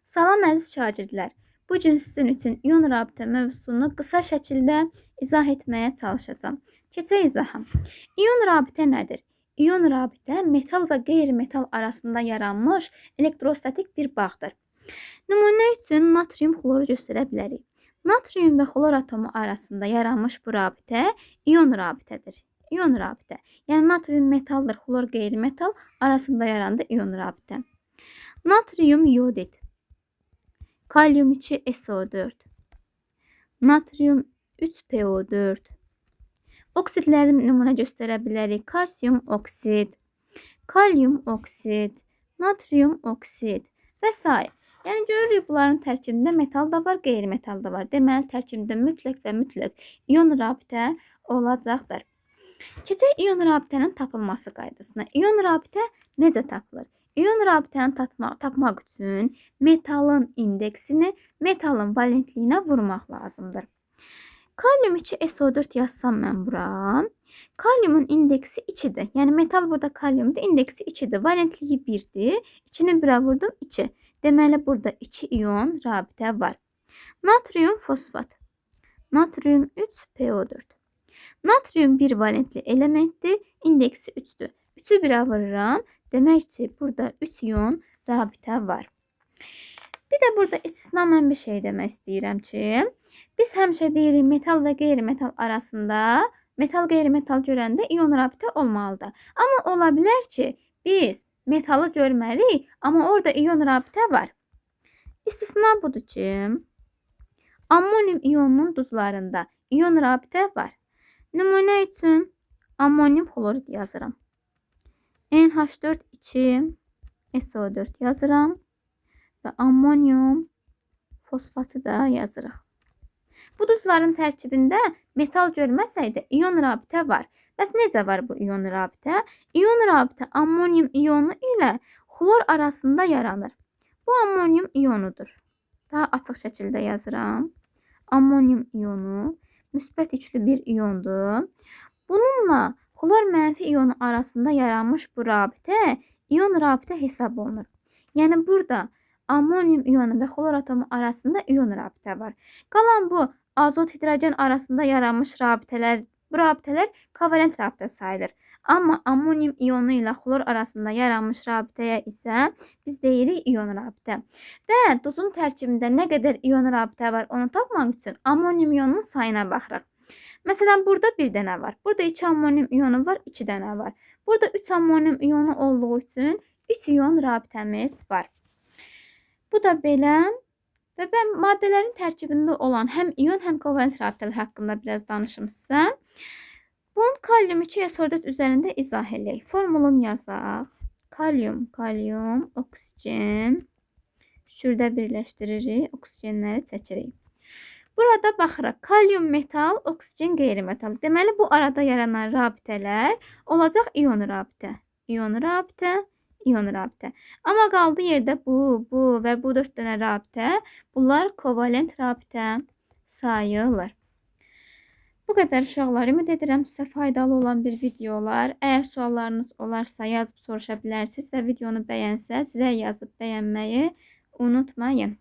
Salam əziz şagirdlər. Bu gün sizin üçün ion rabitə mövzusunu qısa şəkildə izah etməyə çalışacağam. Keçək izaha. İon rabitə nədir? İon rabitə metal və qeyri-metal arasında yaranmış elektrostatik bir bağdır. Nümunə üçün natrium xloru göstərə bilərik. Natrium və xlor atomu arasında yaranmış bu rabitə ion rabitədir. İon rabitə. Yəni natrium metaldır, xlor qeyri-metal arasında yarandı ion rabitə. Natrium iodid. Kalyum 2SO4, natrium 3PO4. Oksidlərin nümunə göstərə bilərik. Kalsium oksid, kalyum oksid, natrium oksid və s. Yəni görürük bunların tərkibində metal da var, qeyri-metal da var. Deməli tərkibində mütləq və mütləq ion rabitə olacaqdır. Keçək ion rabitənin tapılması qaydasına. İon rabitə necə tapılır? İon rabitəni tapmaq üçün metalın indeksini metalın valentliyinə vurmaq lazımdır. Kalyum 2SO4 yazsam mən bura. Kalyumun indeksi 2'dir. Yəni metal burada kalyumdur, indeksi 2'dir. Valentliyi 1'dir. 2'ni 1'ə vurdum 2. Deməli burada 2 ion rabitə var. Natrium fosfat. Natrium 3PO4. Natrium 1 valentli elementdir. İndeksi 3'dür. 3'ü 1'ə vururam. Demək ki, burada 3 ion rabitə var. Bir də burada istisna mən bir şey demək istəyirəm ki, biz həmişə deyirik metal və qeyri-metal arasında, metal qeyri-metal görəndə ion rabitə olmalıdır. Amma ola bilər ki, biz metalı görmərik, amma orada ion rabitə var. İstisna budur ki, ammonium ionunun duzlarında ion rabitə var. Nümunə üçün ammonium xlorid yazıram. NH4 2 SO4 yazıram və ammonium fosfatı da yazırıq. Bu duzların tərkibində metal görməsəydə ion rabitə var. Bəs necə var bu ion rabitə? İon rabitə ammonium ionu ilə xlor arasında yaranır. Bu ammonium ionudur. Daha açıq şəkildə yazıram. Ammonium ionu müsbət yüklü bir iondur. Bununla xlor mənfi ionu arasında yaranmış bu rabitə ion rabitə hesab olunur. Yəni burada ammonium ionu və xlor atomu arasında ion rabitə var. Qalan bu azot hidrogen arasında yaranmış rabitələr, bu rabitələr kovalent rabitə sayılır. Amma ammonium ionu ilə xlor arasında yaranmış rabitəyə isə biz deyirik ion rabitə. Və duzun tərkibində nə qədər ion rabitə var onu tapmaq üçün ammonium ionunun sayına baxırıq. Məsələn, burada bir dənə var. Burada 2 ammonium ionu var, 2 dənə var. Burada 3 ammonium ionu olduğu üçün 3 ion rabitəmiz var. Bu da belə. Və mən maddələrin tərkibində olan həm ion, həm kovalent rabitələr haqqında biraz danışım sizə. Bunun kalyum 2SO4 üzərində izah edək. Formulunu yazaq. Kalyum, kalyum, oksigen. Şurada birləşdiririk, oksigenləri çəkirik. Burada baxırıq. Kalyum metal, oksigen qeyri-metal. Deməli, bu arada yaranan rabitələr olacaq ion rabitə. İon rabitə, ion rabitə. Amma qaldı yerdə bu və bu 4 dənə rabitə. Bunlar kovalent rabitə sayılır. Bu qədər uşaqlar, ümid edirəm sizə faydalı olan bir video olar. Əgər suallarınız olarsa yazıb soruşa bilərsiniz və videonu bəyənsəz, rəy yazıb bəyənməyi unutmayın.